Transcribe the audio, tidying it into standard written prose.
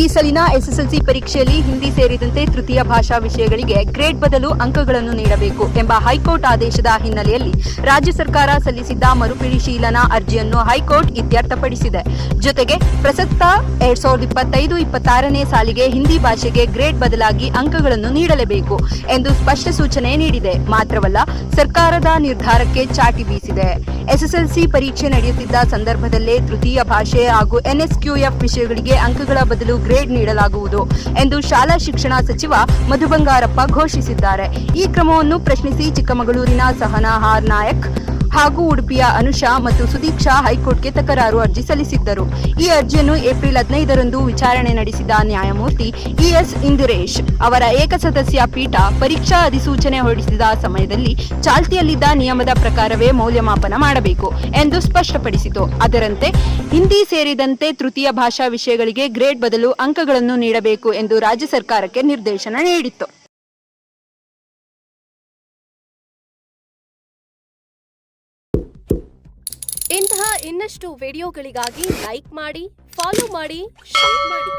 ಈ ಸಲಿನ ಎಸ್ಎಸ್ಎಲ್ಸಿ ಪರೀಕ್ಷೆಯಲ್ಲಿ ಹಿಂದಿ ಸೇರಿದಂತೆ ತೃತೀಯ ಭಾಷಾ ವಿಷಯಗಳಿಗೆ ಗ್ರೇಡ್ ಬದಲು ಅಂಕಗಳನ್ನು ನೀಡಬೇಕು ಎಂಬ ಹೈಕೋರ್ಟ್ ಆದೇಶದ ಹಿನ್ನೆಲೆಯಲ್ಲಿ ರಾಜ್ಯ ಸರ್ಕಾರ ಸಲ್ಲಿಸಿದ್ದ ಮರುಪರಿಶೀಲನಾ ಅರ್ಜಿಯನ್ನು ಹೈಕೋರ್ಟ್ ಇತ್ಯರ್ಥಪಡಿಸಿದೆ. ಜೊತೆಗೆ ಪ್ರಸಕ್ತ 2025-26ನೇ ಸಾಲಿಗೆ ಹಿಂದಿ ಭಾಷೆಗೆ ಗ್ರೇಡ್ ಬದಲಾಗಿ ಅಂಕಗಳನ್ನು ನೀಡಲೇಬೇಕು ಎಂದು ಸ್ಪಷ್ಟ ಸೂಚನೆ ನೀಡಿದೆ. ಮಾತ್ರವಲ್ಲ, ಸರ್ಕಾರದ ನಿರ್ಧಾರಕ್ಕೆ ಚಾಟಿ ಬೀಸಿದೆ. ಎಸ್ಎಸ್ಎಲ್ಸಿ ಪರೀಕ್ಷೆ ನಡೆಯುತ್ತಿದ್ದ ಸಂದರ್ಭದಲ್ಲೇ ತೃತೀಯ ಭಾಷೆ ಹಾಗೂ ಎನ್ಎಸ್ಕ್ಯೂಎಫ್ ವಿಷಯಗಳಿಗೆ ಅಂಕಗಳ ಬದಲು ಗ್ರೇಡ್ ನೀಡಲಾಗುವುದು ಎಂದು ಶಾಲಾ ಶಿಕ್ಷಣ ಸಚಿವ ಮಧು ಬಂಗಾರಪ್ಪ ಘೋಷಿಸಿದ್ದಾರೆ. ಈ ಕ್ರಮವನ್ನು ಪ್ರಶ್ನಿಸಿ ಚಿಕ್ಕಮಗಳೂರಿನ ಸಹನಾ ಆರ್ ನಾಯಕ್ ಹಾಗೂ ಉಡುಪಿಯ ಅನುಷಾ ಮತ್ತು ಸುದೀಕ್ಷಾ ಹೈಕೋರ್ಟ್ಗೆ ತಕರಾರು ಅರ್ಜಿ ಸಲ್ಲಿಸಿದ್ದರು. ಈ ಅರ್ಜಿಯನ್ನು ಏಪ್ರಿಲ್ 15ರಂದು ವಿಚಾರಣೆ ನಡೆಸಿದ ನ್ಯಾಯಮೂರ್ತಿ ಇಎಸ್ ಇಂದಿರೇಶ್ ಅವರ ಏಕಸದಸ್ಯ ಪೀಠ ಪರೀಕ್ಷಾ ಅಧಿಸೂಚನೆ ಹೊರಡಿಸಿದ ಸಮಯದಲ್ಲಿ ಚಾಲ್ತಿಯಲ್ಲಿದ್ದ ನಿಯಮದ ಪ್ರಕಾರವೇ ಮೌಲ್ಯಮಾಪನ ಮಾಡಬೇಕು ಎಂದು ಸ್ಪಷ್ಟಪಡಿಸಿತು. ಅದರಂತೆ ಹಿಂದಿ ಸೇರಿದಂತೆ ತೃತೀಯ ಭಾಷಾ ವಿಷಯಗಳಿಗೆ ಗ್ರೇಡ್ ಬದಲು ಅಂಕಗಳನ್ನು ನೀಡಬೇಕು ಎಂದು ರಾಜ್ಯ ಸರ್ಕಾರಕ್ಕೆ ನಿರ್ದೇಶನ ನೀಡಿತ್ತು. ಇಂತಹ ಇನ್ನಷ್ಟು ವಿಡಿಯೋಗಳಿಗಾಗಿ ಲೈಕ್ ಮಾಡಿ, ಫಾಲೋ ಮಾಡಿ, ಶೇರ್ ಮಾಡಿ.